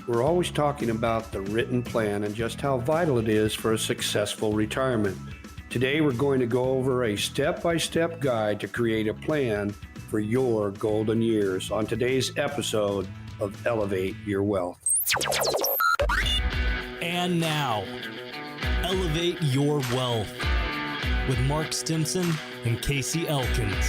We're always talking about the written plan and just how vital it is for a successful retirement. Today, we're going to go over a step-by-step guide to create a plan for your golden years on today's episode of Elevate Your Wealth. And now, Elevate Your Wealth with Mark Stimson and Casey Elkins.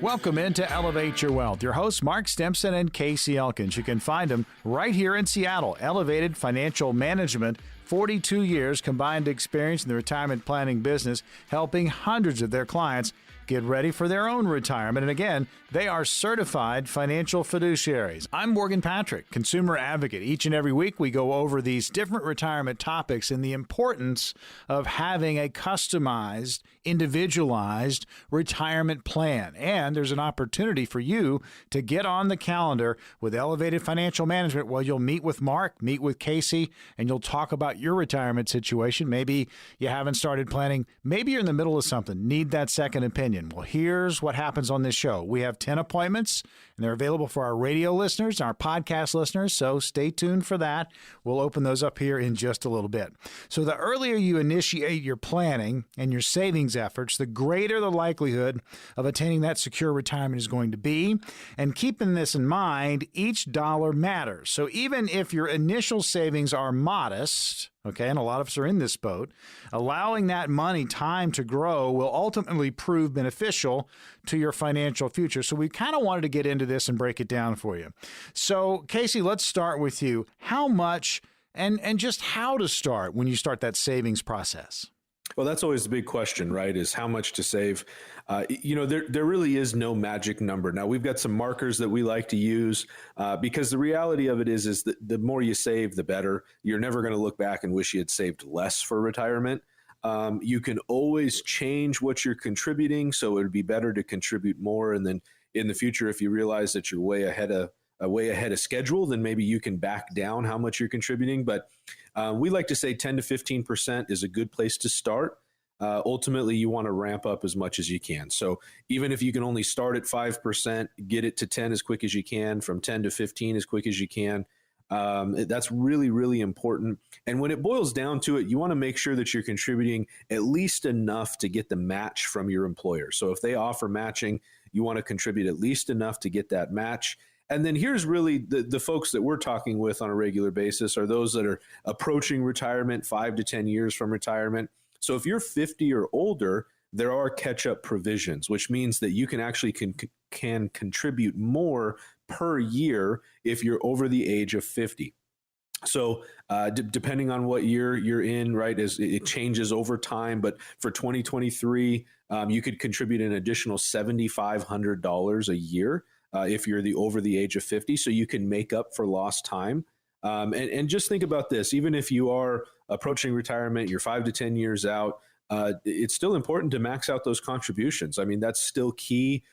Welcome into Elevate Your Wealth. Your hosts, Mark Stimson and Casey Elkins. You can find them right here in Seattle. Elevated Financial Management, 42 years combined experience in the retirement planning business, helping hundreds of their clients get ready for their own retirement. And again, they are certified financial fiduciaries. I'm Morgan Patrick, consumer advocate. Each and every week, we go over these different retirement topics and the importance of having a customized, individualized retirement plan. And there's an opportunity for you to get on the calendar with Elevated Financial Management. Well, you'll meet with Mark, meet with Casey, and you'll talk about your retirement situation. Maybe you haven't started planning. Maybe you're in the middle of something, need that second opinion. Well, here's what happens on this show. We have 10 appointments, and they're available for our radio listeners, our podcast listeners, so stay tuned for that. We'll open those up here in just a little bit. So the earlier you initiate your planning and your savings efforts, the greater the likelihood of attaining that secure retirement is going to be. And keeping this in mind, each dollar matters. So even if your initial savings are modest, okay, and a lot of us are in this boat, allowing that money time to grow will ultimately prove beneficial to your financial future. So we kind of wanted to get into this and break it down for you. So Casey, let's start with you. How much and just how to start when you start that savings process? Well, that's always the big question, right? Is how much to save. There really is no magic number. Now, we've got some markers that we like to use because the reality of it is that the more you save, the better. You're never going to look back and wish you had saved less for retirement. You can always change what you're contributing, so it would be better to contribute more. And then in the future, if you realize that you're way ahead of schedule, then maybe you can back down how much you're contributing. But we like to say 10 to 15% is a good place to start. Ultimately, you want to ramp up as much as you can. So even if you can only start at 5%, get it to 10 as quick as you can, from 10 to 15 as quick as you can. That's really, really important. And when it boils down to it, you want to make sure that you're contributing at least enough to get the match from your employer. So if they offer matching, you want to contribute at least enough to get that match. And then here's really the folks that we're talking with on a regular basis are those that are approaching retirement, 5 to 10 years from retirement. So if you're 50 or older, there are catch-up provisions, which means that you can actually can contribute more per year if you're over the age of 50. So depending on what year you're in, right, it changes over time. But for 2023, you could contribute an additional $7,500 a year if you're over the age of 50. So you can make up for lost time. And just think about this. Even if you are approaching retirement, you're 5 to 10 years out, it's still important to max out those contributions. I mean, that's still key.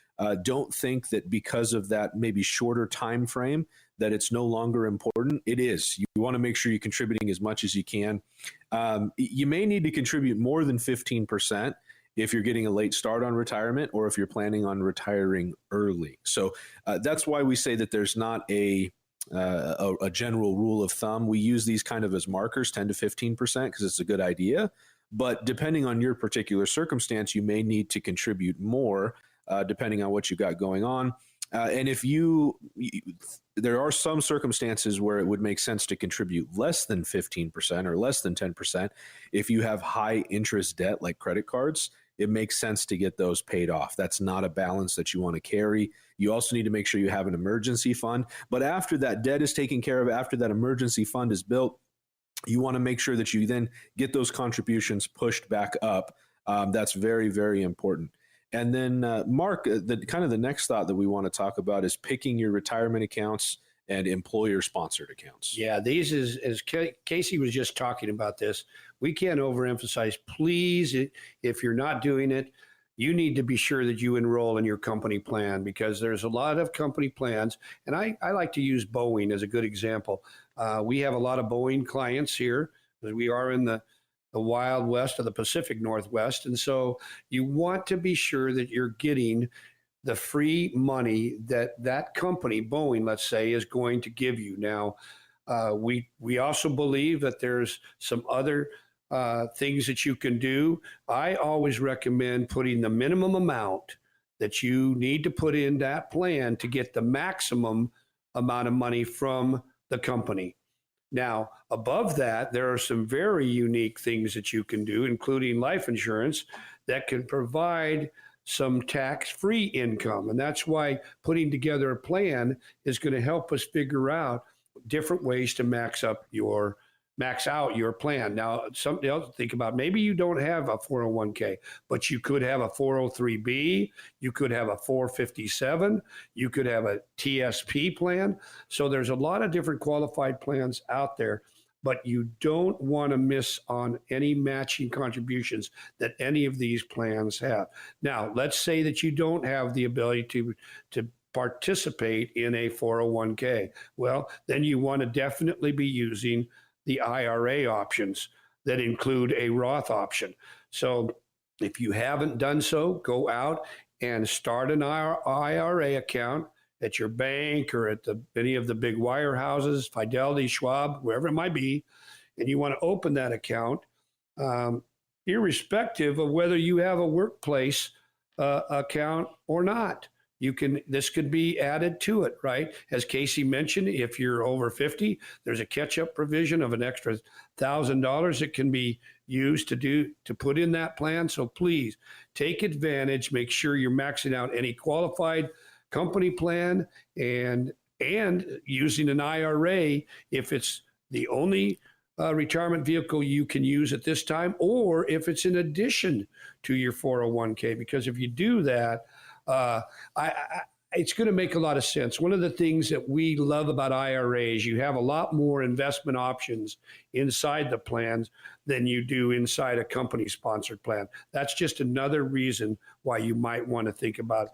Don't think that because of that maybe shorter time frame that it's no longer important. It is. You want to make sure you're contributing as much as you can. You may need to contribute more than 15% if you're getting a late start on retirement or if you're planning on retiring early. So that's why we say that there's not a general rule of thumb. We use these kind of as markers, 10 to 15%, because it's a good idea. But depending on your particular circumstance, you may need to contribute more depending on what you got going on. And if there are some circumstances where it would make sense to contribute less than 15% or less than 10%. If you have high interest debt like credit cards, it makes sense to get those paid off. That's not a balance that you want to carry. You also need to make sure you have an emergency fund. But after that debt is taken care of, after that emergency fund is built, you want to make sure that you then get those contributions pushed back up. That's very, very important. And then, Mark, the next thought that we want to talk about is picking your retirement accounts and employer-sponsored accounts. Yeah, these is, as Casey was just talking about this, we can't overemphasize, please, if you're not doing it, you need to be sure that you enroll in your company plan, because there's a lot of company plans. And I like to use Boeing as a good example. We have a lot of Boeing clients here, because we are in the Wild West of the Pacific Northwest. And so you want to be sure that you're getting the free money that company, Boeing, let's say, is going to give you. Now, We also believe that there's some other things that you can do. I always recommend putting the minimum amount that you need to put in that plan to get the maximum amount of money from the company. Now, above that, there are some very unique things that you can do, including life insurance, that can provide some tax-free income. And that's why putting together a plan is going to help us figure out different ways to max out your plan. Now, something else to think about, maybe you don't have a 401k, but you could have a 403b, you could have a 457, you could have a TSP plan. So there's a lot of different qualified plans out there, but you don't want to miss on any matching contributions that any of these plans have. Now, let's say that you don't have the ability to participate in a 401k. Well, then you want to definitely be using the IRA options that include a Roth option. So if you haven't done so, go out and start an IRA account at your bank or at any of the big wirehouses, Fidelity, Schwab, wherever it might be, and you want to open that account, irrespective of whether you have a workplace account or not. This could be added to it, right? As Casey mentioned, if you're over 50, there's a catch-up provision of an extra $1,000 that can be used to put in that plan. So please take advantage, make sure you're maxing out any qualified company plan and using an IRA if it's the only retirement vehicle you can use at this time, or if it's in addition to your 401k, because if you do that, it's going to make a lot of sense. One of the things that we love about IRAs, you have a lot more investment options inside the plans than you do inside a company-sponsored plan. That's just another reason why you might want to think about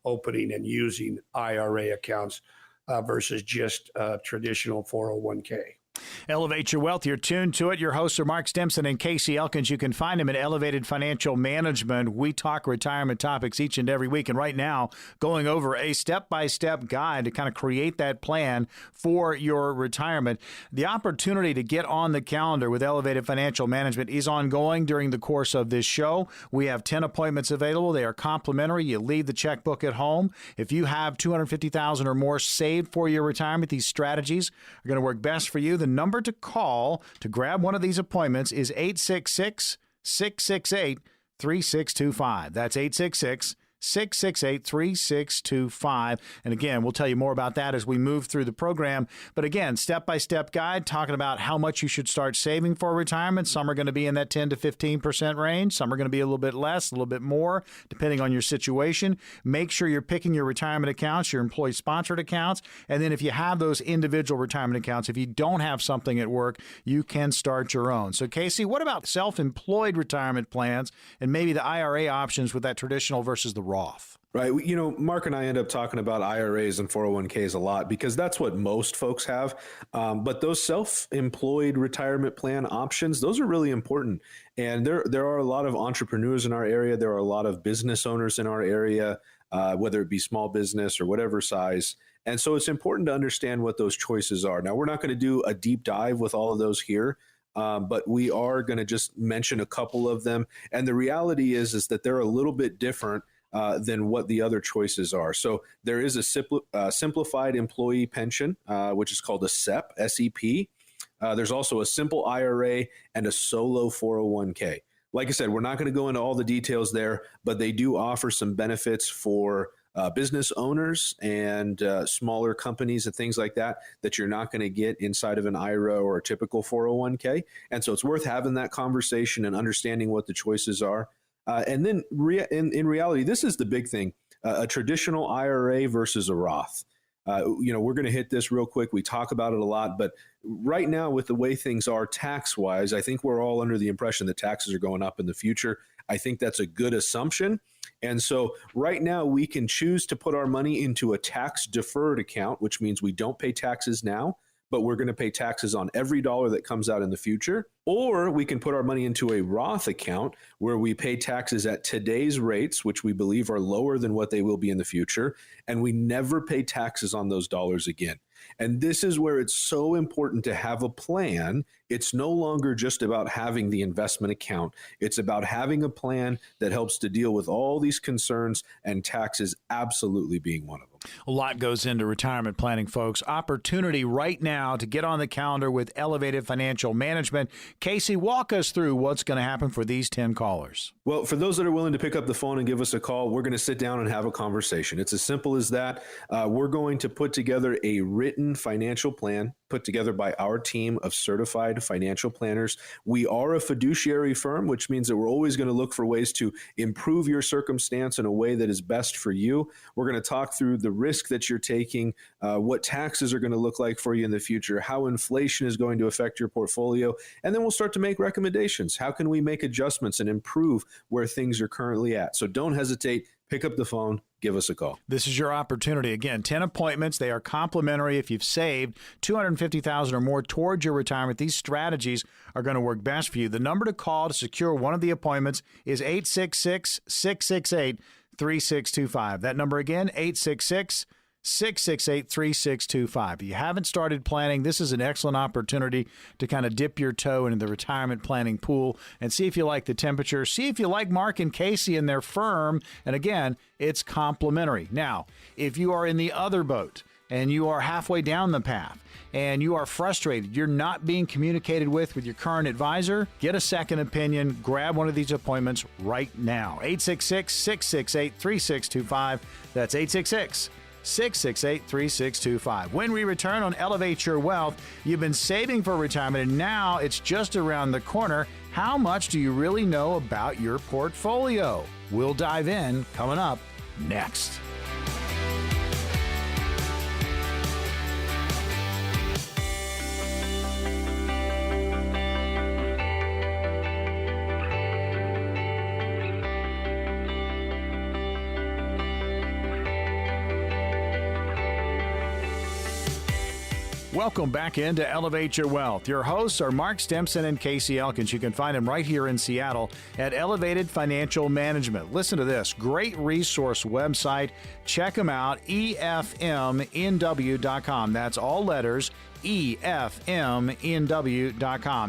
opening and using IRA accounts versus just traditional 401k. Elevate Your Wealth. You're tuned to it. Your hosts are Mark Stimson and Casey Elkins. You can find them at Elevated Financial Management. We talk retirement topics each and every week. And right now, going over a step-by-step guide to kind of create that plan for your retirement. The opportunity to get on the calendar with Elevated Financial Management is ongoing during the course of this show. We have 10 appointments available. They are complimentary. You leave the checkbook at home. If you have $250,000 or more saved for your retirement, these strategies are going to work best for you. The number to call to grab one of these appointments is 866-668-3625. That's 866-668-3625. And again, we'll tell you more about that as we move through the program. But again, step-by-step guide talking about how much you should start saving for retirement. Some are going to be in that 10 to 15% range. Some are going to be a little bit less, a little bit more, depending on your situation. Make sure you're picking your retirement accounts, your employee-sponsored accounts. And then if you have those individual retirement accounts, if you don't have something at work, you can start your own. So, Casey, what about self-employed retirement plans and maybe the IRA options with that traditional versus the Roth? Right. You know, Mark and I end up talking about IRAs and 401ks a lot because that's what most folks have. But those self-employed retirement plan options, those are really important. And there are a lot of entrepreneurs in our area. There are a lot of business owners in our area, whether it be small business or whatever size. And so it's important to understand what those choices are. Now, we're not going to do a deep dive with all of those here. But we are going to just mention a couple of them. And the reality is that they're a little bit different than what the other choices are. So there is a simplified employee pension, which is called a SEP, S-E-P. There's also a simple IRA and a solo 401k. Like I said, we're not going to go into all the details there, but they do offer some benefits for business owners and smaller companies and things like that you're not going to get inside of an IRA or a typical 401k. And so it's worth having that conversation and understanding what the choices are. And then in reality, this is the big thing, a traditional IRA versus a Roth. We're going to hit this real quick. We talk about it a lot, but right now with the way things are tax-wise, I think we're all under the impression that taxes are going up in the future. I think that's a good assumption. And so right now we can choose to put our money into a tax-deferred account, which means we don't pay taxes now, but we're going to pay taxes on every dollar that comes out in the future. Or we can put our money into a Roth account where we pay taxes at today's rates, which we believe are lower than what they will be in the future, and we never pay taxes on those dollars again. And this is where it's so important to have a plan. It's no longer just about having the investment account. It's about having a plan that helps to deal with all these concerns, and taxes absolutely being one of them. A lot goes into retirement planning, folks. Opportunity right now to get on the calendar with Elevated Financial Management. Casey, walk us through what's going to happen for these 10 callers. Well, for those that are willing to pick up the phone and give us a call, we're going to sit down and have a conversation. It's as simple as that. We're going to put together a written financial plan put together by our team of certified financial planners. We are a fiduciary firm, which means that we're always going to look for ways to improve your circumstance in a way that is best for you. We're going to talk through the risk that you're taking, what taxes are going to look like for you in the future, how inflation is going to affect your portfolio, and then we'll start to make recommendations. How can we make adjustments and improve where things are currently at? So don't hesitate. Pick up the phone, give us a call. This is your opportunity. Again, 10 appointments. They are complimentary. If you've saved $250,000 or more towards your retirement, these strategies are going to work best for you. The number to call to secure one of the appointments is 866-668-3625. That number again, 866-668-3625. If you haven't started planning, this is an excellent opportunity to kind of dip your toe into the retirement planning pool and see if you like the temperature, see if you like Mark and Casey and their firm. And again, it's complimentary. Now, if you are in the other boat and you are halfway down the path and you are frustrated, you're not being communicated with your current advisor, get a second opinion, grab one of these appointments right now. 866-668-3625. That's 866-668-3625. When we return on Elevate Your Wealth, you've been saving for retirement and now it's just around the corner. How much do you really know about your portfolio? We'll dive in coming up next. Welcome back into Elevate Your Wealth. Your hosts are Mark Stimson and Casey Elkins. You can find them right here in Seattle at Elevated Financial Management. Listen to this great resource website. Check them out, efmnw.com. That's all letters, efmnw.com.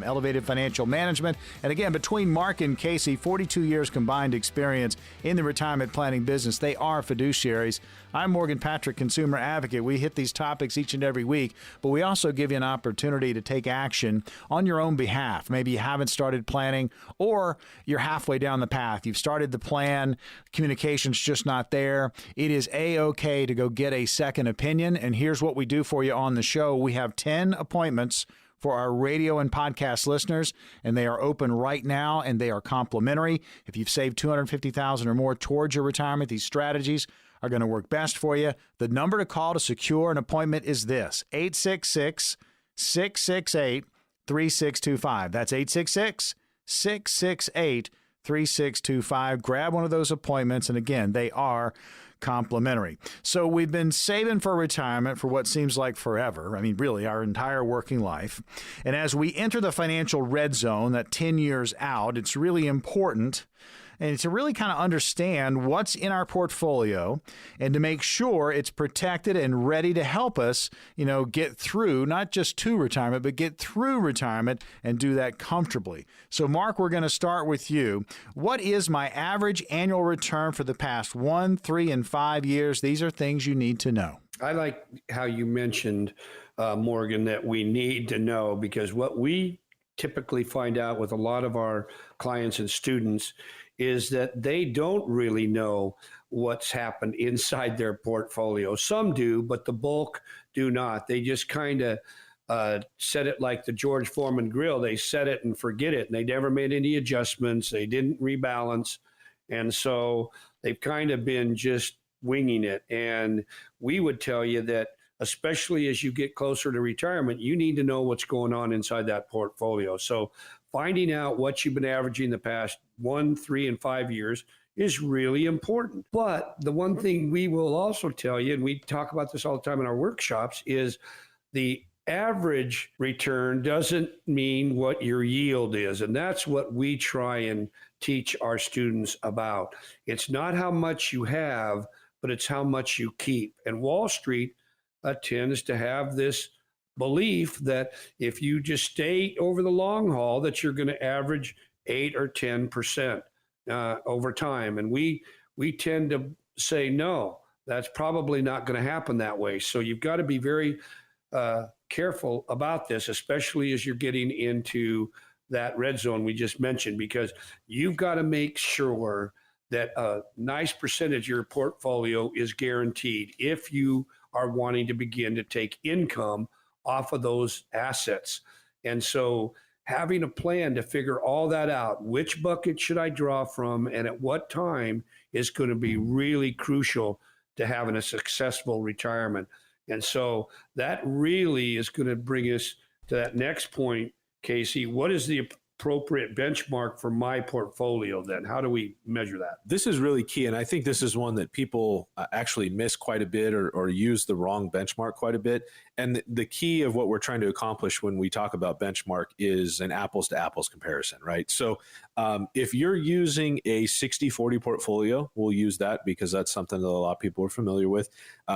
Elevated Financial Management. And again, between Mark and Casey, 42 years combined experience in the retirement planning business. They are fiduciaries. I'm Morgan Patrick, consumer advocate. We hit these topics each and every week, but we also give you an opportunity to take action on your own behalf. Maybe you haven't started planning or you're halfway down the path. You've started the plan, communication's just not there. It is A-OK to go get a second opinion. And here's what we do for you on the show. We have 10 appointments for our radio and podcast listeners, and they are open right now, and they are complimentary. If you've saved $250,000 or more towards your retirement, these strategies are going to work best for you. The number to call to secure an appointment is this, 866-668-3625. That's 866-668-3625. Grab one of those appointments, and again, they are complimentary. So we've been saving for retirement for what seems like forever. I mean, really, our entire working life. And as we enter the financial red zone, that 10 years out, it's really important and to really kind of understand what's in our portfolio and to make sure it's protected and ready to help us, get through, not just to retirement, but get through retirement and do that comfortably. So, Mark, we're going to start with you. What is my average annual return for the past 1, 3, and 5 years? These are things you need to know. I like how you mentioned, Morgan, that we need to know, because what we typically find out with a lot of our clients and students is that they don't really know what's happened inside their portfolio. Some do, but the bulk do not. They just kind of set it like the George Foreman grill. They set it and forget it, and they never made any adjustments. They didn't rebalance. And so they've kind of been just winging it. And we would tell you that, especially as you get closer to retirement, you need to know what's going on inside that portfolio. So finding out what you've been averaging the past 1, 3, and 5 years is really important. But the one thing we will also tell you, and we talk about this all the time in our workshops, is the average return doesn't mean what your yield is. And that's what we try and teach our students about. It's not how much you have, but it's how much you keep. And Wall Street tends to have this belief that if you just stay over the long haul, that you're going to average 8 or 10% over time. And we tend to say, no, that's probably not going to happen that way. So you've got to be very careful about this, especially as you're getting into that red zone we just mentioned, because you've got to make sure that a nice percentage of your portfolio is guaranteed if you are wanting to begin to take income off of those assets. And so having a plan to figure all that out, which bucket should I draw from and at what time, is going to be really crucial to having a successful retirement. And so that really is going to bring us to that next point, Casey. What is the appropriate benchmark for my portfolio then? How do we measure that? This is really key. And I think this is one that people actually miss quite a bit or use the wrong benchmark quite a bit. And the key of what we're trying to accomplish when we talk about benchmark is an apples to apples comparison, right? So if you're using a 60-40 portfolio, we'll use that because that's something that a lot of people are familiar with,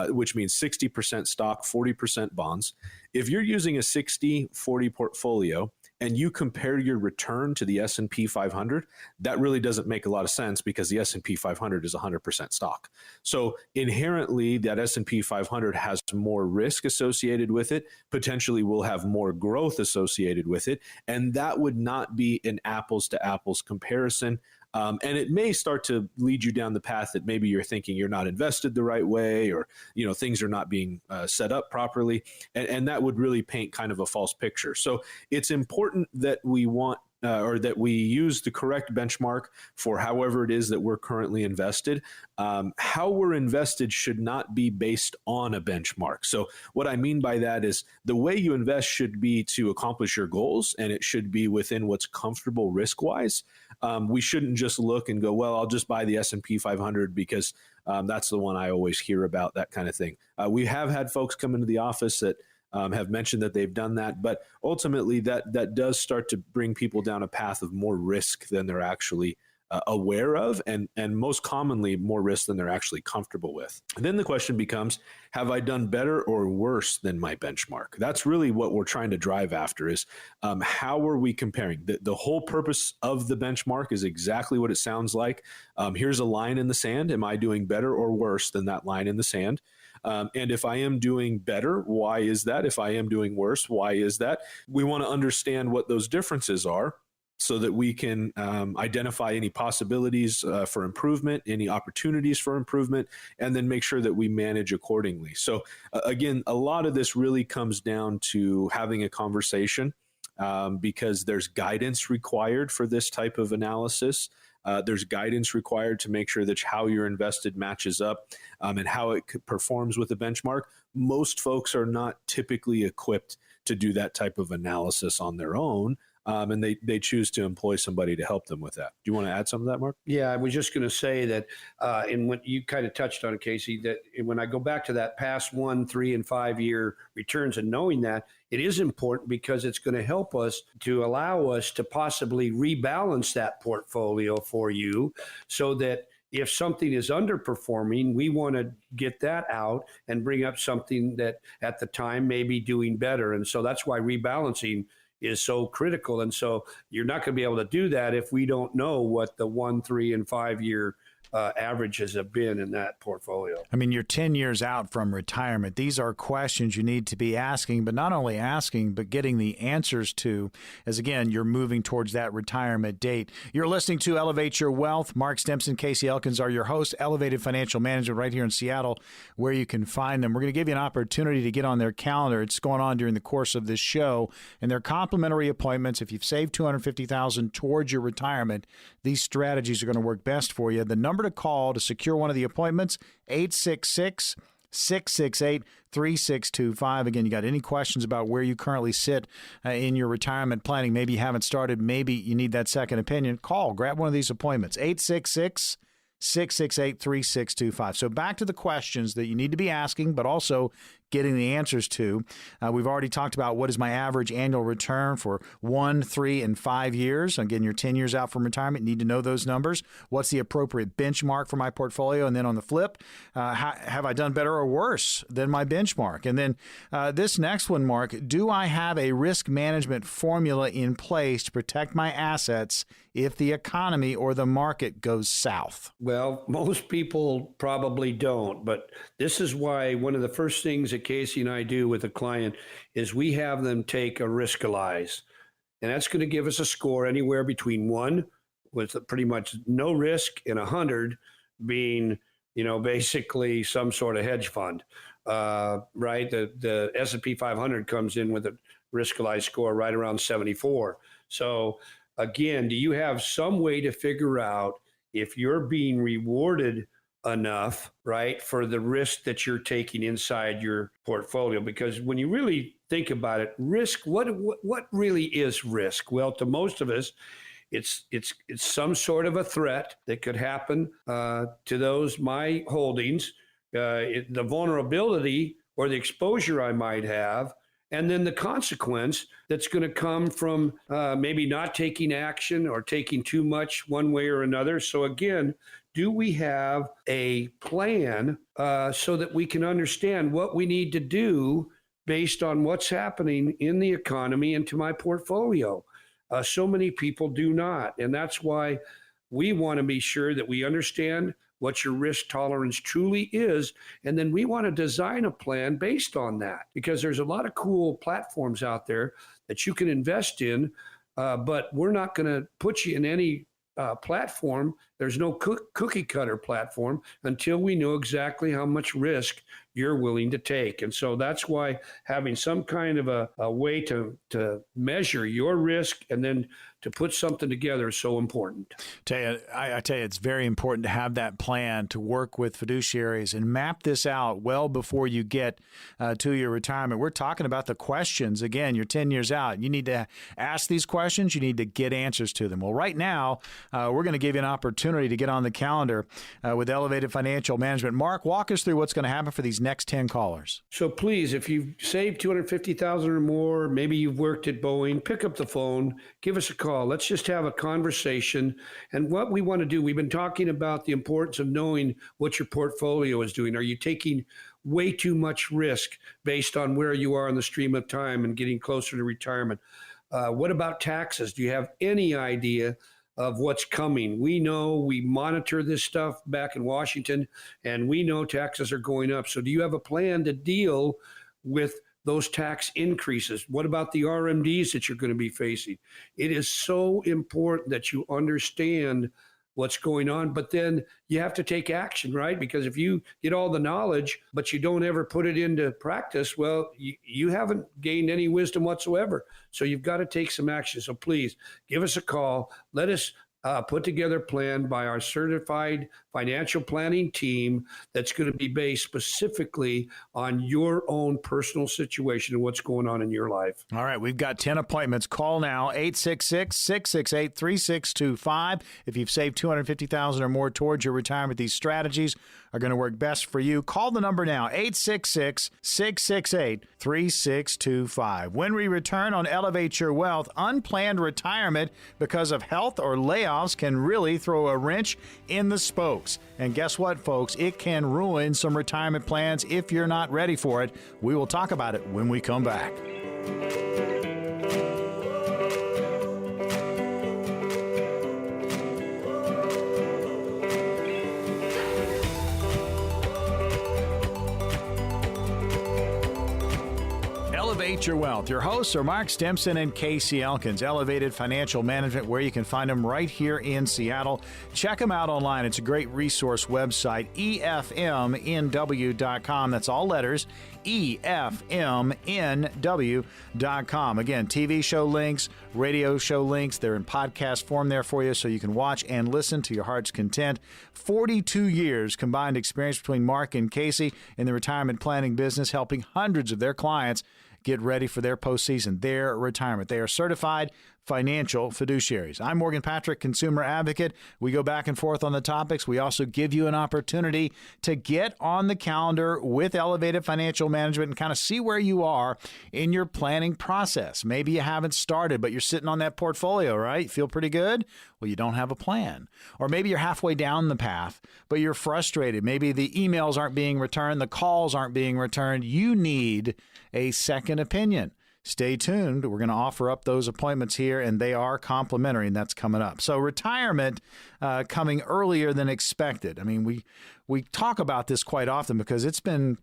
which means 60% stock, 40% bonds. If you're using a 60-40 portfolio, and you compare your return to the S&P 500, that really doesn't make a lot of sense because the S&P 500 is 100% stock. So inherently, that S&P 500 has more risk associated with it, potentially will have more growth associated with it, and that would not be an apples to apples comparison. And it may start to lead you down the path that maybe you're thinking you're not invested the right way, or things are not being set up properly, and that would really paint kind of a false picture. So it's important that we want or that we use the correct benchmark for however it is that we're currently invested. How we're invested should not be based on a benchmark. So what I mean by that is the way you invest should be to accomplish your goals, and it should be within what's comfortable risk-wise. We shouldn't just look and go, well, I'll just buy the S&P 500 because that's the one I always hear about, that kind of thing. We have had folks come into the office that have mentioned that they've done that, but ultimately that does start to bring people down a path of more risk than they're actually aware of, and most commonly more risk than they're actually comfortable with. And then the question becomes, have I done better or worse than my benchmark? That's really what we're trying to drive after is how are we comparing? The whole purpose of the benchmark is exactly what it sounds like. Here's a line in the sand. Am I doing better or worse than that line in the sand? And if I am doing better, why is that? If I am doing worse, why is that? We want to understand what those differences are so that we can identify any possibilities for improvement, any opportunities for improvement, and then make sure that we manage accordingly. So again, a lot of this really comes down to having a conversation because there's guidance required for this type of analysis. There's guidance required to make sure that how you're invested matches up and how it performs with the benchmark. Most folks are not typically equipped to do that type of analysis on their own, and they choose to employ somebody to help them with that. Do you want to add some of that, Mark? Yeah, I was just going to say that, and what you kind of touched on it, Casey, that when I go back to that past 1, 3, and 5 year returns and knowing that, it is important because it's going to help us to allow us to possibly rebalance that portfolio for you so that if something is underperforming, we want to get that out and bring up something that at the time may be doing better. And so that's why rebalancing is so critical. And so you're not going to be able to do that if we don't know what the 1, 3, and 5 year averages have been in that portfolio. I mean, you're 10 years out from retirement. These are questions you need to be asking, but not only asking, but getting the answers to, as again, you're moving towards that retirement date. You're listening to Elevate Your Wealth. Mark Stimson, Casey Elkins are your hosts. Elevated Financial Management right here in Seattle, where you can find them. We're going to give you an opportunity to get on their calendar. It's going on during the course of this show, and they're complimentary appointments. If you've saved $250,000 towards your retirement, these strategies are going to work best for you. The number to call to secure one of the appointments, 866-668-3625. Again, you got any questions about where you currently sit in your retirement planning? Maybe you haven't started. Maybe you need that second opinion. Call. Grab one of these appointments, 866-668-3625. So back to the questions that you need to be asking, but also getting the answers to. We've already talked about what is my average annual return for 1, 3, and 5 years. Again, you're 10 years out from retirement. You need to know those numbers. What's the appropriate benchmark for my portfolio? And then on the flip, have I done better or worse than my benchmark? And then this next one, Mark, do I have a risk management formula in place to protect my assets if the economy or the market goes south? Well, most people probably don't, but this is why one of the first things that Casey and I do with a client is we have them take a Riskalyze. And that's going to give us a score anywhere between 1 with pretty much no risk and 100 being, basically some sort of hedge fund, right? The S&P 500 comes in with a Riskalyze score right around 74. So again, do you have some way to figure out if you're being rewarded enough, right, for the risk that you're taking inside your portfolio? Because when you really think about it, risk, what really is risk? Well, to most of us, it's some sort of a threat that could happen to my holdings, the vulnerability or the exposure I might have, and then the consequence that's going to come from maybe not taking action or taking too much one way or another. So again, do we have a plan so that we can understand what we need to do based on what's happening in the economy and to my portfolio? So many people do not. And that's why we want to be sure that we understand what your risk tolerance truly is. And then we want to design a plan based on that, because there's a lot of cool platforms out there that you can invest in, but we're not going to put you in any platform. There's no cookie cutter platform until we know exactly how much risk you're willing to take. And so that's why having some kind of a way to measure your risk and then to put something together is so important. I tell you, it's very important to have that plan to work with fiduciaries and map this out well before you get to your retirement. We're talking about the questions. Again, you're 10 years out. You need to ask these questions. You need to get answers to them. Well, right now, we're going to give you an opportunity to get on the calendar with Elevated Financial Management. Mark, walk us through what's going to happen for these next 10 callers. So please, if you've saved $250,000 or more, maybe you've worked at Boeing, pick up the phone, give us a call. Let's just have a conversation. And what we want to do, we've been talking about the importance of knowing what your portfolio is doing. Are you taking way too much risk based on where you are in the stream of time and getting closer to retirement? What about taxes? Do you have any idea of what's coming? We know, we monitor this stuff back in Washington, and we know taxes are going up. So do you have a plan to deal with those tax increases? What about the RMDs that you're going to be facing? It is so important that you understand what's going on, but then you have to take action, right? Because if you get all the knowledge, but you don't ever put it into practice, well, you haven't gained any wisdom whatsoever. So you've got to take some action. So please give us a call. Let us put together a plan by our certified financial planning team that's going to be based specifically on your own personal situation and what's going on in your life. All right, we've got 10 appointments. Call now, 866-668-3625. If you've saved $250,000 or more towards your retirement, these strategies are going to work best for you. Call the number now, 866-668-3625. When we return on Elevate Your Wealth, unplanned retirement because of health or layoffs can really throw a wrench in the spokes. And guess what, folks? It can ruin some retirement plans if you're not ready for it. We will talk about it when we come back. Elevate Your Wealth. Your hosts are Mark Stimson and Casey Elkins. Elevated Financial Management, where you can find them right here in Seattle. Check them out online. It's a great resource website, efmnw.com. That's all letters, efmnw.com. Again, TV show links, radio show links. They're in podcast form there for you so you can watch and listen to your heart's content. 42 years combined experience between Mark and Casey in the retirement planning business, helping hundreds of their clients get ready for their postseason, their retirement. They are certified financial fiduciaries. I'm Morgan Patrick, consumer advocate. We go back and forth on the topics. We also give you an opportunity to get on the calendar with Elevated Financial Management and kind of see where you are in your planning process. Maybe you haven't started, but you're sitting on that portfolio, right? Feel pretty good? Well, you don't have a plan. Or maybe you're halfway down the path, but you're frustrated. Maybe the emails aren't being returned, the calls aren't being returned. You need a second opinion. Stay tuned. We're going to offer up those appointments here, and they are complimentary, and that's coming up. So retirement coming earlier than expected. I mean, we talk about this quite often because it's been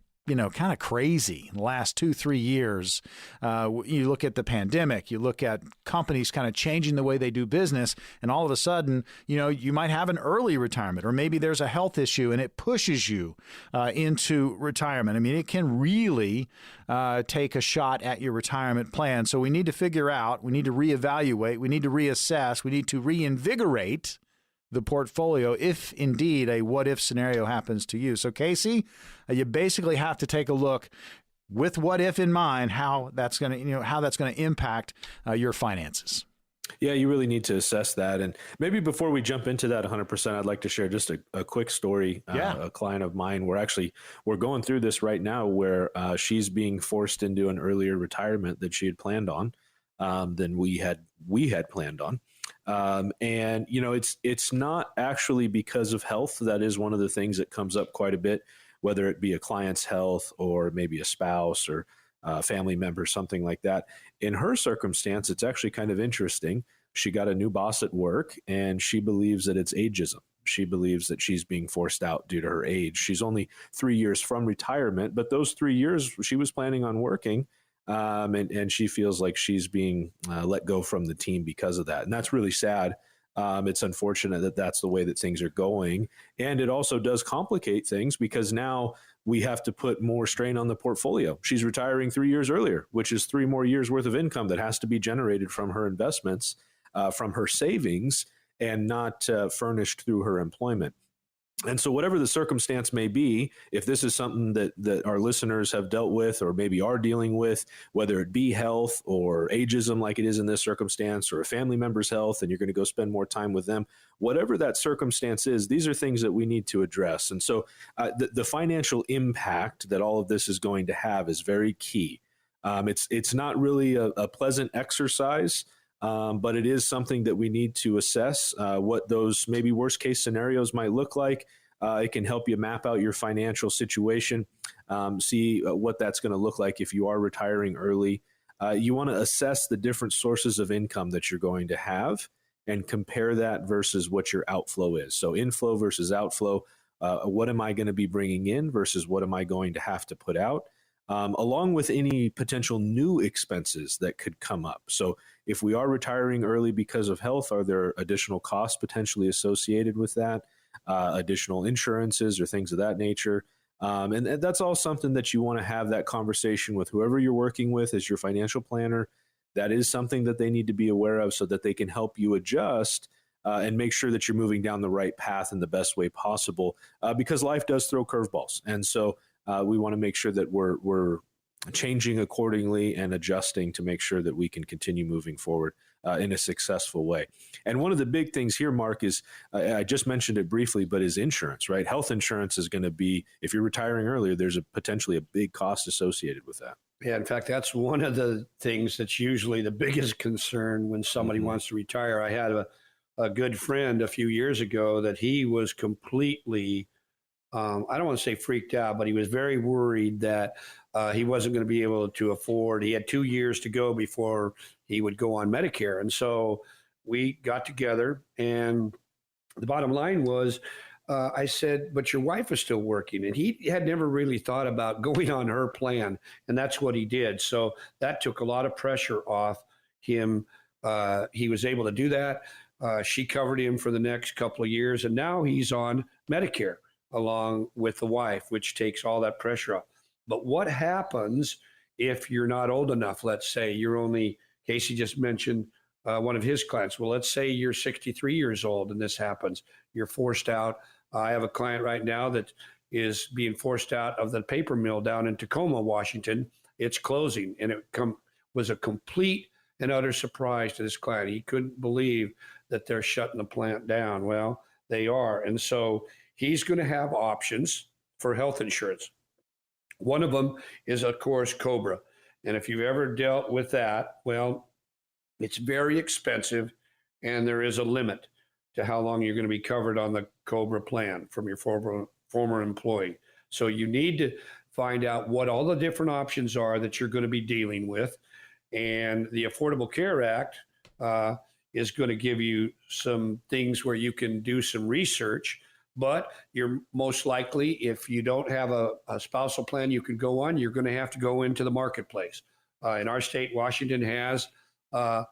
kind of crazy in the last 2-3 years. You look at the pandemic, you look at companies kind of changing the way they do business, and all of a sudden, you might have an early retirement, or maybe there's a health issue and it pushes you into retirement. I mean, it can really take a shot at your retirement plan. So we need to figure out, we need to reevaluate, we need to reassess, we need to reinvigorate the portfolio if indeed a what-if scenario happens to you. So, Casey, you basically have to take a look with what if in mind, how that's going to impact your finances. Yeah, you really need to assess that. And maybe before we jump into that 100%, I'd like to share just a quick story. A client of mine, we're going through this right now where she's being forced into an earlier retirement that she had planned on than we had planned on. And it's not actually because of health. That is one of the things that comes up quite a bit, whether it be a client's health or maybe a spouse or a family member, something like that. In her circumstance, it's actually kind of interesting. She got a new boss at work and she believes that it's ageism. She believes that she's being forced out due to her age. She's only 3 years from retirement, but those 3 years she was planning on working. And she feels like she's being let go from the team because of that. And that's really sad. It's unfortunate that that's the way that things are going. And it also does complicate things because now we have to put more strain on the portfolio. She's retiring 3 years earlier, which is 3 more years worth of income that has to be generated from her investments, from her savings, and not furnished through her employment. And so whatever the circumstance may be, if this is something that our listeners have dealt with or maybe are dealing with, whether it be health or ageism like it is in this circumstance, or a family member's health and you're going to go spend more time with them, whatever that circumstance is, these are things that we need to address. And so the financial impact that all of this is going to have is very key. It's not really a pleasant exercise. But it is something that we need to assess what those maybe worst case scenarios might look like. It can help you map out your financial situation, see what that's going to look like if you are retiring early. You want to assess the different sources of income that you're going to have and compare that versus what your outflow is. So inflow versus outflow. What am I going to be bringing in versus what am I going to have to put out? Along with any potential new expenses that could come up. So if we are retiring early because of health, are there additional costs potentially associated with that? Additional insurances or things of that nature? And that's all something that you want to have that conversation with whoever you're working with as your financial planner. That is something that they need to be aware of so that they can help you adjust and make sure that you're moving down the right path in the best way possible, because life does throw curveballs. And so we want to make sure that we're changing accordingly and adjusting to make sure that we can continue moving forward in a successful way. And one of the big things here, Mark, is I just mentioned it briefly, but is insurance, right? Health insurance is going to be, if you're retiring earlier, there's potentially a big cost associated with that. Yeah, in fact, that's one of the things that's usually the biggest concern when somebody wants to retire. I had a good friend a few years ago that he was completely I don't want to say freaked out, but he was very worried that he wasn't going to be able to afford. He had 2 years to go before he would go on Medicare. And so we got together, and the bottom line was, I said, but your wife is still working. And he had never really thought about going on her plan. And that's what he did. So that took a lot of pressure off him. He was able to do that. She covered him for the next couple of years. And now he's on Medicare along with the wife, which takes all that pressure off. But what happens if you're not old enough? Let's say you're only, Casey just mentioned one of his clients. Well, let's say you're 63 years old and this happens. You're forced out. I have a client right now that is being forced out of the paper mill down in Tacoma, Washington. It's closing, and it was a complete and utter surprise to this client. He couldn't believe that they're shutting the plant down. Well, they are. And so he's going to have options for health insurance. One of them is, of course, Cobra. And if you've ever dealt with that, well, it's very expensive, and there is a limit to how long you're going to be covered on the Cobra plan from your former employee. So you need to find out what all the different options are that you're going to be dealing with. And the Affordable Care Act is going to give you some things where you can do some research. But you're most likely, if you don't have a spousal plan you can go on, you're going to have to go into the marketplace. In our state, Washington has a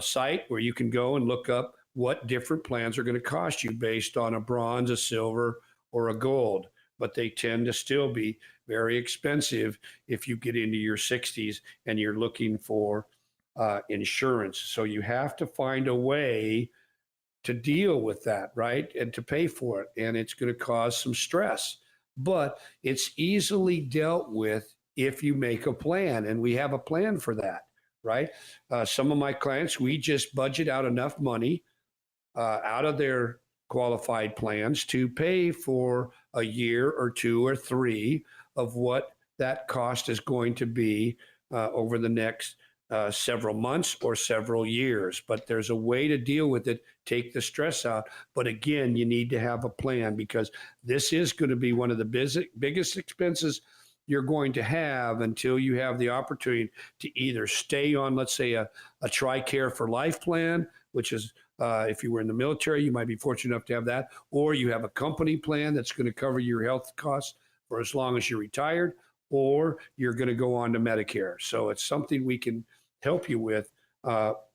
site where you can go and look up what different plans are going to cost you based on a bronze, a silver, or a gold. But they tend to still be very expensive if you get into your 60s and you're looking for insurance. So you have to find a way to deal with that, right? And to pay for it. And it's going to cause some stress, but it's easily dealt with if you make a plan. And we have a plan for that, right? Some of my clients, we just budget out enough money out of their qualified plans to pay for a year or 2 or 3 of what that cost is going to be over the next several months or several years. But there's a way to deal with it, take the stress out. But again, you need to have a plan, because this is going to be one of the biggest expenses you're going to have until you have the opportunity to either stay on, let's say, a TRICARE for Life plan, which is if you were in the military, you might be fortunate enough to have that, or you have a company plan that's going to cover your health costs for as long as you're retired, or you're going to go on to Medicare. So it's something we can help you with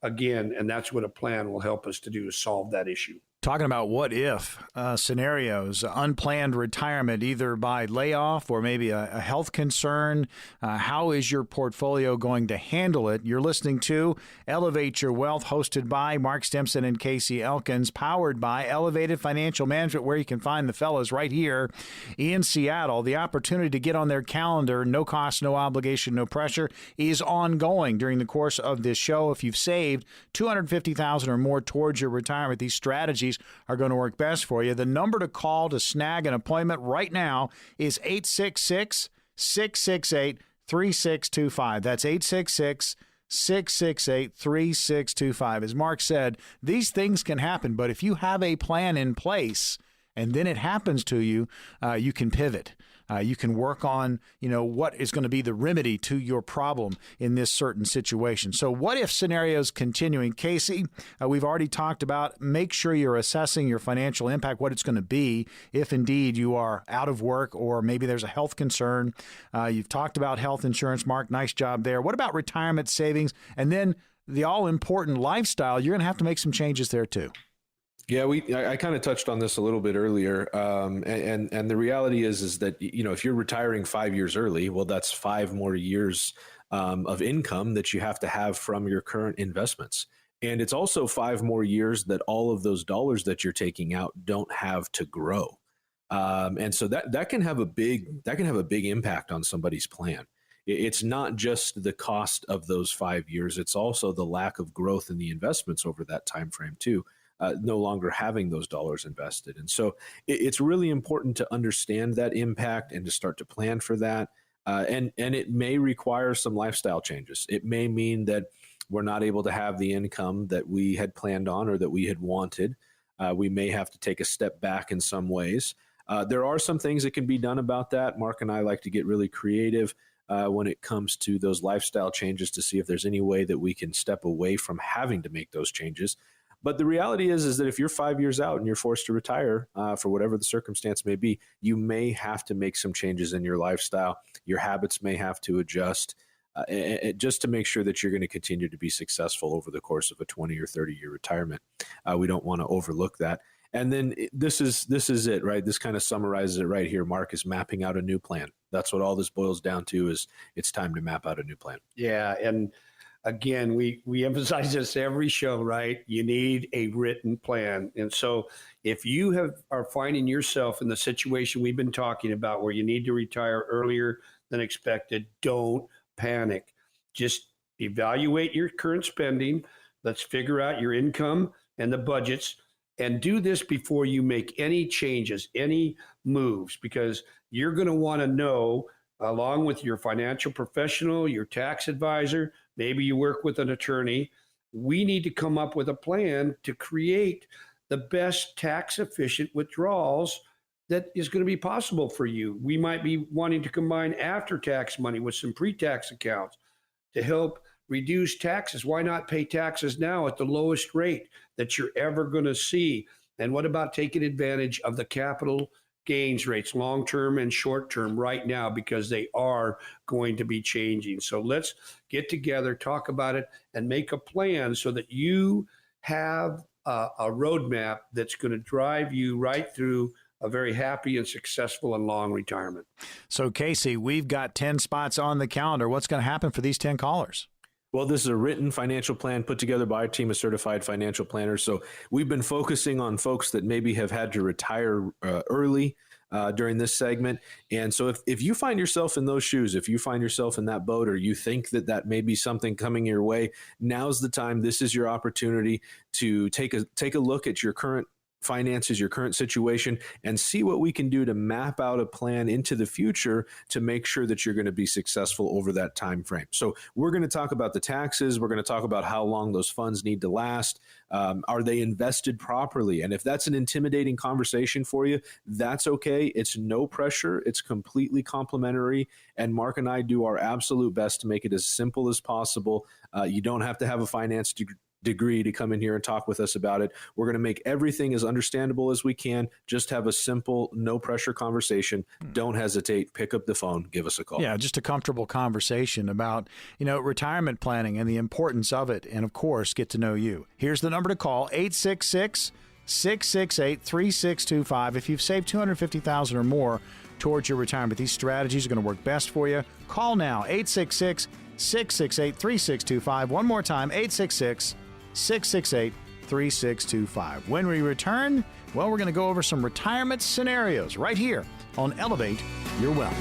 again, and that's what a plan will help us to do, to solve that issue. Talking about what if scenarios, unplanned retirement, either by layoff or maybe a health concern. How is your portfolio going to handle it? You're listening to Elevate Your Wealth, hosted by Mark Stimson and Casey Elkins, powered by Elevated Financial Management, where you can find the fellas right here in Seattle. The opportunity to get on their calendar, no cost, no obligation, no pressure, is ongoing during the course of this show. If you've saved $250,000 or more towards your retirement, these strategies are going to work best for you. The number to call to snag an appointment right now is 866-668-3625. That's 866-668-3625. As Mark said, these things can happen, but if you have a plan in place and then it happens to you, you can pivot. You can work on, what is going to be the remedy to your problem in this certain situation. So what if scenarios continuing? Casey, we've already talked about, make sure you're assessing your financial impact, what it's going to be if indeed you are out of work or maybe there's a health concern. You've talked about health insurance, Mark. Nice job there. What about retirement savings? And then the all-important lifestyle, you're going to have to make some changes there too. Yeah, I kind of touched on this a little bit earlier, and the reality is that if you're retiring 5 years early, well, that's 5 more years of income that you have to have from your current investments, and it's also 5 more years that all of those dollars that you're taking out don't have to grow, and so that can have a big impact on somebody's plan. It's not just the cost of those 5 years; it's also the lack of growth in the investments over that time frame too. No longer having those dollars invested. And so it's really important to understand that impact and to start to plan for that. And it may require some lifestyle changes. It may mean that we're not able to have the income that we had planned on or that we had wanted. We may have to take a step back in some ways. There are some things that can be done about that. Mark and I like to get really creative when it comes to those lifestyle changes to see if there's any way that we can step away from having to make those changes. But the reality is that if you're 5 years out and you're forced to retire for whatever the circumstance may be, you may have to make some changes in your lifestyle. Your habits may have to adjust just to make sure that you're going to continue to be successful over the course of a 20 or 30-year retirement. We don't want to overlook that. And then this is it, right? This kind of summarizes it right here. Mark is mapping out a new plan. That's what all this boils down to, is it's time to map out a new plan. Yeah, and again, we emphasize this every show, right? You need a written plan. And so if you are finding yourself in the situation we've been talking about where you need to retire earlier than expected, don't panic. Just evaluate your current spending. Let's figure out your income and the budgets, and do this before you make any changes, any moves, because you're going to want to know, along with your financial professional, your tax advisor, maybe you work with an attorney. We need to come up with a plan to create the best tax efficient withdrawals that is going to be possible for you. We might be wanting to combine after tax money with some pre-tax accounts to help reduce taxes. Why not pay taxes now at the lowest rate that you're ever going to see? And what about taking advantage of the capital gains rates, long-term and short-term, right now, because they are going to be changing? So let's get together, talk about it, and make a plan so that you have a roadmap that's going to drive you right through a very happy and successful and long retirement. So, Casey, we've got 10 spots on the calendar. What's going to happen for these 10 callers? Well, this is a written financial plan put together by a team of certified financial planners. So we've been focusing on folks that maybe have had to retire early during this segment. And so if you find yourself in those shoes, if you find yourself in that boat, or you think that may be something coming your way, now's the time. This is your opportunity to take a look at your current finances, your current situation, and see what we can do to map out a plan into the future to make sure that you're going to be successful over that time frame. So we're going to talk about the taxes. We're going to talk about how long those funds need to last. Are they invested properly? And if that's an intimidating conversation for you, that's okay. It's no pressure. It's completely complimentary. And Mark and I do our absolute best to make it as simple as possible. You don't have to have a finance degree to come in here and talk with us about it. We're going to make everything as understandable as we can. Just have a simple, no pressure conversation. Don't hesitate. Pick up the phone. Give us a call. Yeah, just a comfortable conversation about, retirement planning and the importance of it. And, of course, get to know you. Here's the number to call, 866-668-3625. If you've saved $250,000 or more towards your retirement, these strategies are going to work best for you. Call now, 866-668-3625. One more time, 866-668-3625. When we return, we're going to go over some retirement scenarios right here on Elevate Your Wealth.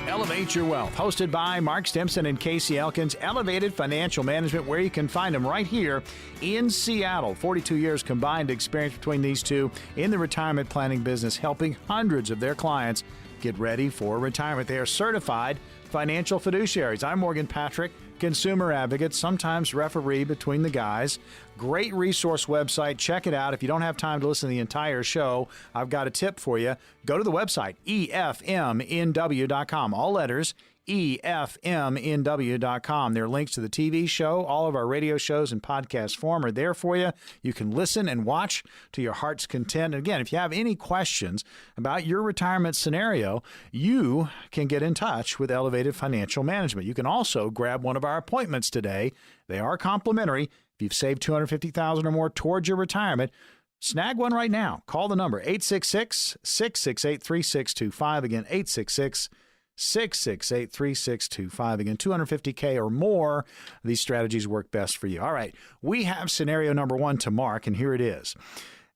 Elevate Your Wealth, hosted by Mark Stimson and Casey Elkins. Elevated Financial Management, where you can find them right here in Seattle. 42 years combined experience between these two in the retirement planning business, helping hundreds of their clients get ready for retirement. They are certified financial fiduciaries. I'm Morgan Patrick, consumer advocate, sometimes referee between the guys. Great resource website. Check it out. If you don't have time to listen to the entire show, I've got a tip for you. Go to the website, efmnw.com. All letters, efmnw.com. There are links to the TV show. All of our radio shows in podcast form are there for you. You can listen and watch to your heart's content. And again, if you have any questions about your retirement scenario, you can get in touch with Elevated Financial Management. You can also grab one of our appointments today. They are complimentary. If you've saved $250,000 or more towards your retirement, snag one right now. Call the number, 866-668-3625. Again, 866-668-3625. Again, $250K or more. These strategies work best for you. All right, we have scenario number one to Mark, and here it is.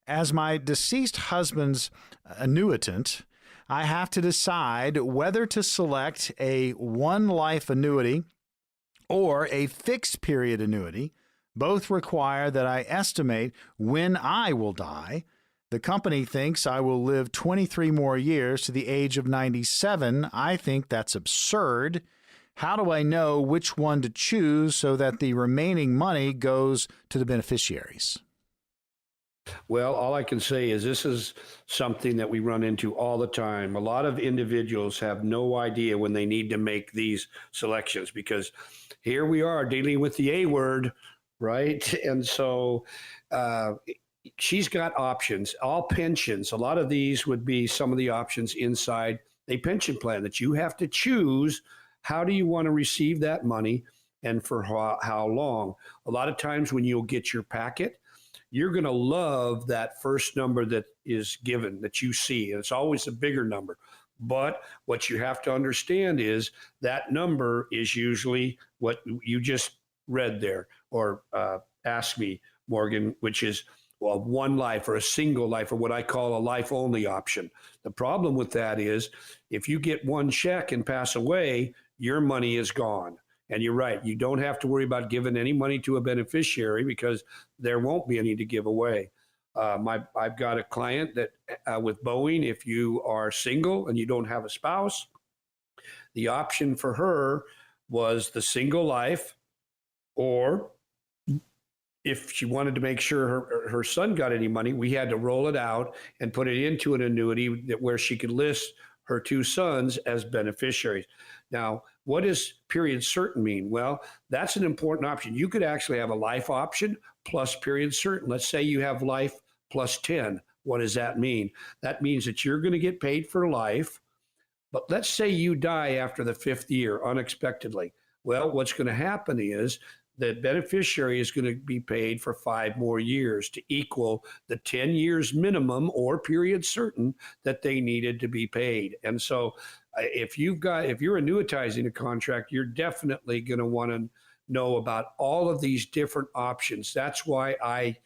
As my deceased husband's annuitant, I have to decide whether to select a one-life annuity or a fixed period annuity. Both require that I estimate when I will die. The company thinks I will live 23 more years to the age of 97. I think that's absurd. How do I know which one to choose so that the remaining money goes to the beneficiaries? Well, all I can say is this is something that we run into all the time. A lot of individuals have no idea when they need to make these selections, because here we are dealing with the A word, right? And so she's got options, all pensions. A lot of these would be some of the options inside a pension plan that you have to choose. How do you want to receive that money and for how long? A lot of times when you'll get your packet, you're going to love that first number that is given, that you see. And it's always a bigger number. But what you have to understand is that number is usually what you just read there or asked me, Morgan, which is well, one life or a single life or what I call a life only option. The problem with that is if you get one check and pass away, your money is gone. And you're right, you don't have to worry about giving any money to a beneficiary because there won't be any to give away. I've got a client that with Boeing, if you are single and you don't have a spouse, the option for her was the single life, or if she wanted to make sure her son got any money, we had to roll it out and put it into an annuity that where she could list her two sons as beneficiaries. Now, what does period certain mean? Well, that's an important option. You could actually have a life option plus period certain. Let's say you have life plus 10. What does that mean? That means that you're going to get paid for life, but let's say you die after the 5th year unexpectedly. Well, what's going to happen is the beneficiary is going to be paid for 5 more years to equal the 10 years minimum or period certain that they needed to be paid. And so if you're annuitizing a contract, you're definitely going to want to know about all of these different options. That's why I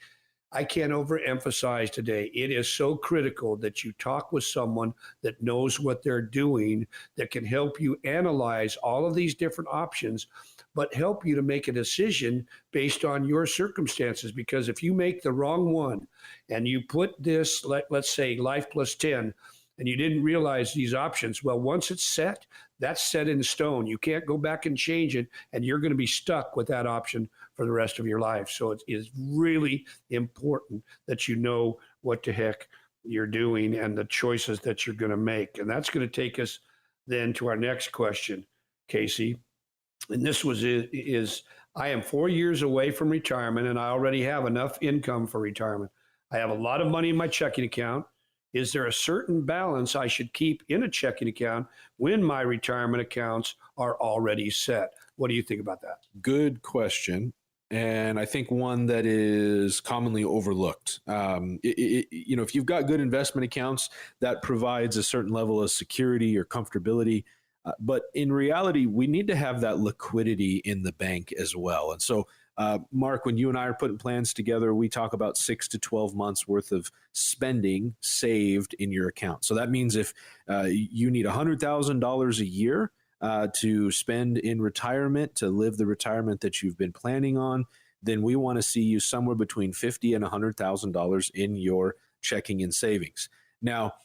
can't overemphasize today. It is so critical that you talk with someone that knows what they're doing, that can help you analyze all of these different options, but help you to make a decision based on your circumstances. Because if you make the wrong one and you put this, let's say life plus 10, and you didn't realize these options, well, once it's set, that's set in stone. You can't go back and change it, and you're going to be stuck with that option for the rest of your life. So it is really important that you know what the heck you're doing and the choices that you're going to make. And that's going to take us then to our next question, Casey. And this is I am 4 years away from retirement, and I already have enough income for retirement. I have a lot of money in my checking account. Is there a certain balance I should keep in a checking account when my retirement accounts are already set? What do you think about that? Good question. And I think one that is commonly overlooked. If you've got good investment accounts, that provides a certain level of security or comfortability. But in reality, we need to have that liquidity in the bank as well. And so, Mark, when you and I are putting plans together, we talk about 6 to 12 months worth of spending saved in your account. So that means if you need $100,000 a year to spend in retirement, to live the retirement that you've been planning on, then we want to see you somewhere between $50,000 and $100,000 in your checking and savings. Now,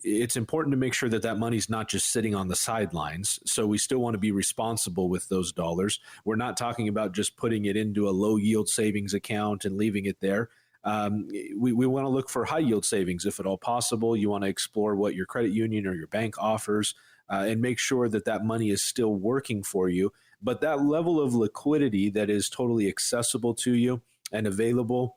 it's important to make sure that money's not just sitting on the sidelines. So we still want to be responsible with those dollars. We're not talking about just putting it into a low yield savings account and leaving it there. We want to look for high yield savings if at all possible. You want to explore what your credit union or your bank offers and make sure that money is still working for you. But that level of liquidity that is totally accessible to you and available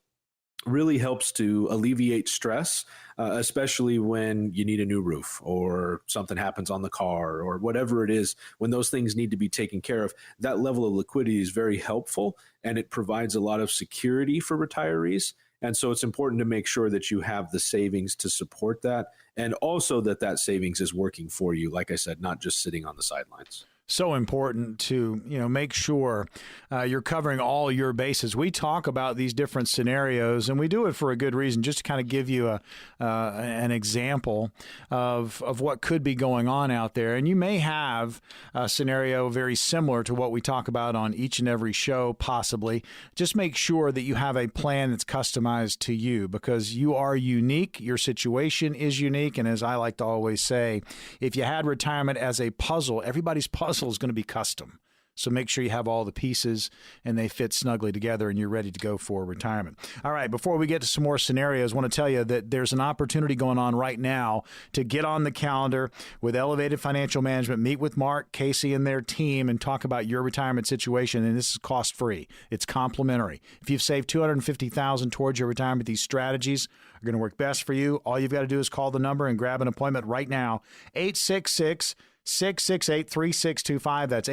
really helps to alleviate stress, especially when you need a new roof or something happens on the car or whatever it is. When those things need to be taken care of, that level of liquidity is very helpful, and it provides a lot of security for retirees. And so it's important to make sure that you have the savings to support that, and also that savings is working for you, like I said, not just sitting on the sidelines. So important to make sure you're covering all your bases. We talk about these different scenarios, and we do it for a good reason, just to kind of give you an example of what could be going on out there. And you may have a scenario very similar to what we talk about on each and every show, possibly. Just make sure that you have a plan that's customized to you, because you are unique. Your situation is unique. And as I like to always say, if you had retirement as a puzzle, everybody's puzzle is going to be custom. So make sure you have all the pieces and they fit snugly together and you're ready to go for retirement. All right, before we get to some more scenarios, I want to tell you that there's an opportunity going on right now to get on the calendar with Elevated Financial Management, meet with Mark, Casey, and their team and talk about your retirement situation. And this is cost-free. It's complimentary. If you've saved $250,000 towards your retirement, these strategies are going to work best for you. All you've got to do is call the number and grab an appointment right now, 866-668-3625. That's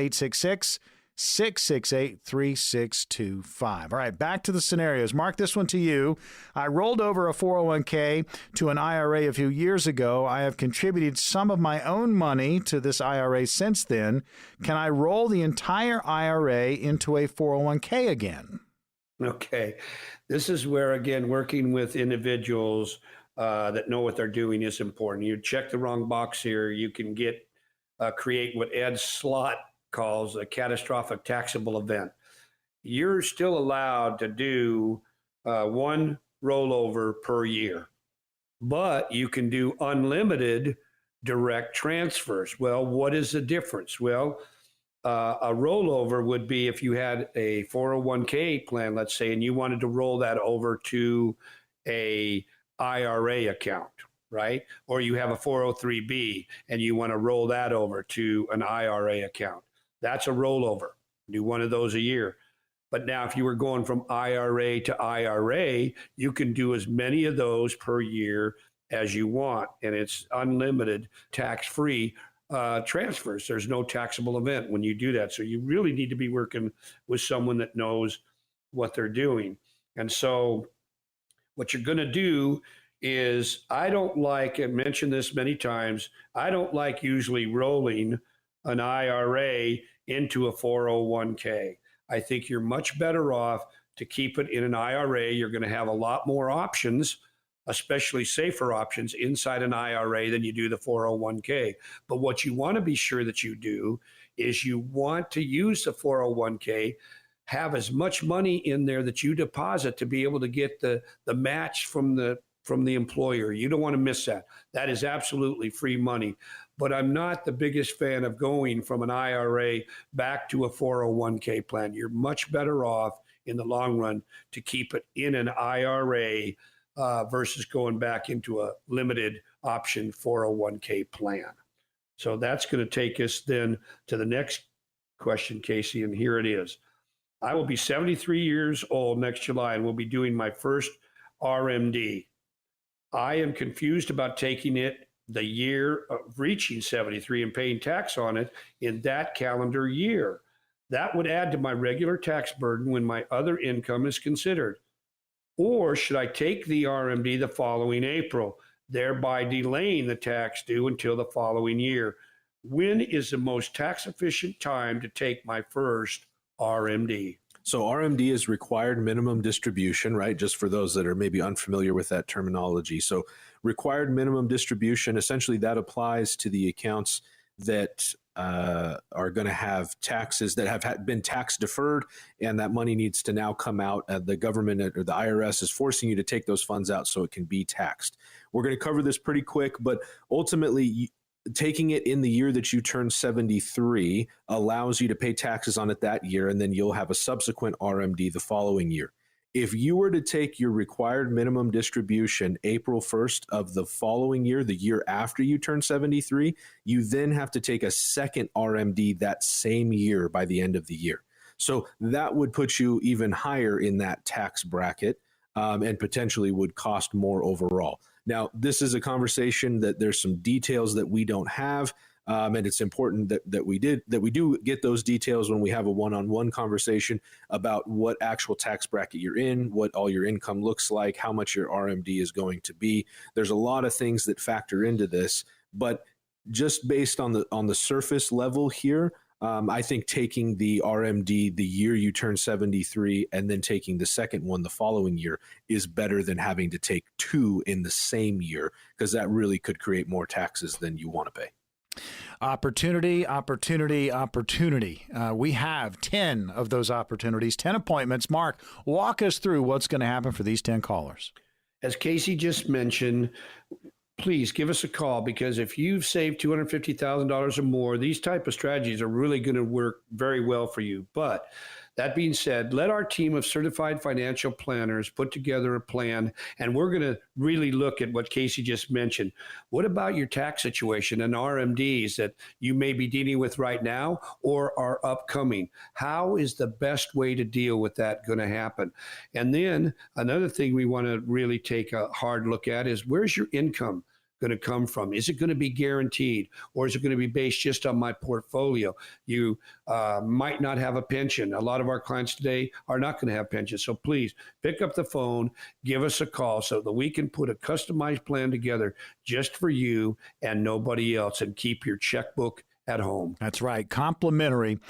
888-668-3625. All right, back to the scenarios. Mark, this one to you. I rolled over a 401k to an IRA a few years ago. I have contributed some of my own money to this IRA since then. Can I roll the entire IRA into a 401k again? Okay. This is where, again, working with individuals that know what they're doing is important. You check the wrong box here, you can create what Ed Slott calls a catastrophic taxable event. You're still allowed to do one rollover per year, but you can do unlimited direct transfers. Well, what is the difference? Well, a rollover would be if you had a 401k plan, let's say, and you wanted to roll that over to a IRA account, right? Or you have a 403b and you want to roll that over to an IRA account. That's a rollover. Do one of those a year. But now if you were going from IRA to IRA, you can do as many of those per year as you want. And it's unlimited tax-free transfers. There's no taxable event when you do that. So you really need to be working with someone that knows what they're doing. And so what you're going to do is, I don't like, and mentioned this many times, I don't like usually rolling an IRA into a 401k. I think you're much better off to keep it in an IRA. You're going to have a lot more options, especially safer options inside an IRA than you do the 401k. But what you want to be sure that you do is you want to use the 401k, have as much money in there that you deposit to be able to get the match from the employer. You don't want to miss that. That is absolutely free money. But I'm not the biggest fan of going from an IRA back to a 401k plan. You're much better off in the long run to keep it in an IRA versus going back into a limited option 401k plan. So that's going to take us then to the next question, Casey, and here it is. I will be 73 years old next July and will be doing my first RMD. I am confused about taking it the year of reaching 73 and paying tax on it in that calendar year. That would add to my regular tax burden when my other income is considered. Or should I take the RMD the following April, thereby delaying the tax due until the following year? When is the most tax efficient time to take my first RMD? So RMD is required minimum distribution, right? Just for those that are maybe unfamiliar with that terminology. So required minimum distribution, essentially that applies to the accounts that are going to have taxes that have been tax deferred, and that money needs to now come out. The government or the IRS is forcing you to take those funds out so it can be taxed. We're going to cover this pretty quick, but ultimately, taking it in the year that you turn 73 allows you to pay taxes on it that year, and then you'll have a subsequent RMD the following year. If you were to take your required minimum distribution April 1st of the following year, the year after you turn 73, you then have to take a second RMD that same year by the end of the year. So that would put you even higher in that tax bracket and potentially would cost more overall. Now, this is a conversation that there's some details that we don't have, and it's important that we do get those details when we have a one-on-one conversation about what actual tax bracket you're in, what all your income looks like, how much your RMD is going to be. There's a lot of things that factor into this, but just based on the surface level here, I think taking the RMD the year you turn 73 and then taking the second one the following year is better than having to take two in the same year, because that really could create more taxes than you want to pay. Opportunity, opportunity, opportunity. We have 10 of those opportunities, 10 appointments. Mark, walk us through what's going to happen for these 10 callers. As Casey just mentioned, please give us a call, because if you've saved $250,000 or more, these type of strategies are really going to work very well for you. But that being said, let our team of certified financial planners put together a plan, and we're going to really look at what Casey just mentioned. What about your tax situation and RMDs that you may be dealing with right now or are upcoming? How is the best way to deal with that going to happen? And then another thing we want to really take a hard look at is, where's your income going to come from? Is it going to be guaranteed, or is it going to be based just on my portfolio? You might not have a pension. A lot of our clients today are not going to have pensions. So please pick up the phone, give us a call so that we can put a customized plan together just for you and nobody else, and keep your checkbook at home. That's right. Complimentary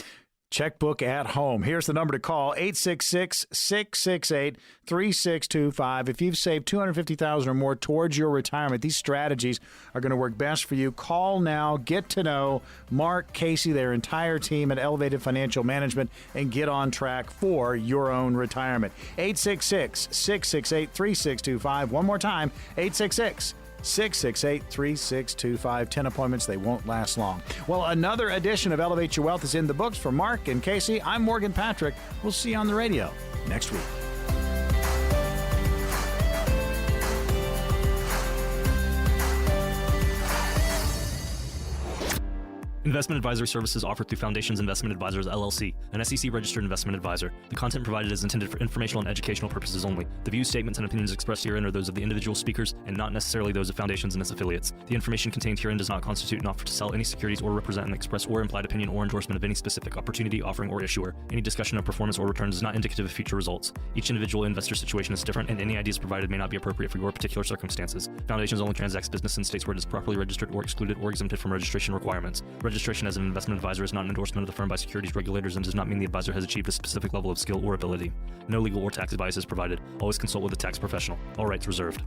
checkbook at home. Here's the number to call, 866-668-3625. If you've saved $250,000 or more towards your retirement, these strategies are going to work best for you. Call now. Get to know Mark, Casey, their entire team at Elevated Financial Management, and get on track for your own retirement. 866-668-3625. One more time, 866-668-3625. 10 appointments. They won't last long. Well, another edition of Elevate Your Wealth is in the books. For Mark and Casey, I'm Morgan Patrick. We'll see you on the radio next week. Investment advisory services offered through Foundations Investment Advisors, LLC, an SEC-registered investment advisor. The content provided is intended for informational and educational purposes only. The views, statements, and opinions expressed herein are those of the individual speakers and not necessarily those of Foundations and its affiliates. The information contained herein does not constitute an offer to sell any securities or represent an express or implied opinion or endorsement of any specific opportunity, offering, or issuer. Any discussion of performance or returns is not indicative of future results. Each individual investor situation is different, and any ideas provided may not be appropriate for your particular circumstances. Foundations only transacts business in states where it is properly registered or excluded or exempted from registration requirements. Registration as an investment advisor is not an endorsement of the firm by securities regulators and does not mean the advisor has achieved a specific level of skill or ability. No legal or tax advice is provided. Always consult with a tax professional. All rights reserved.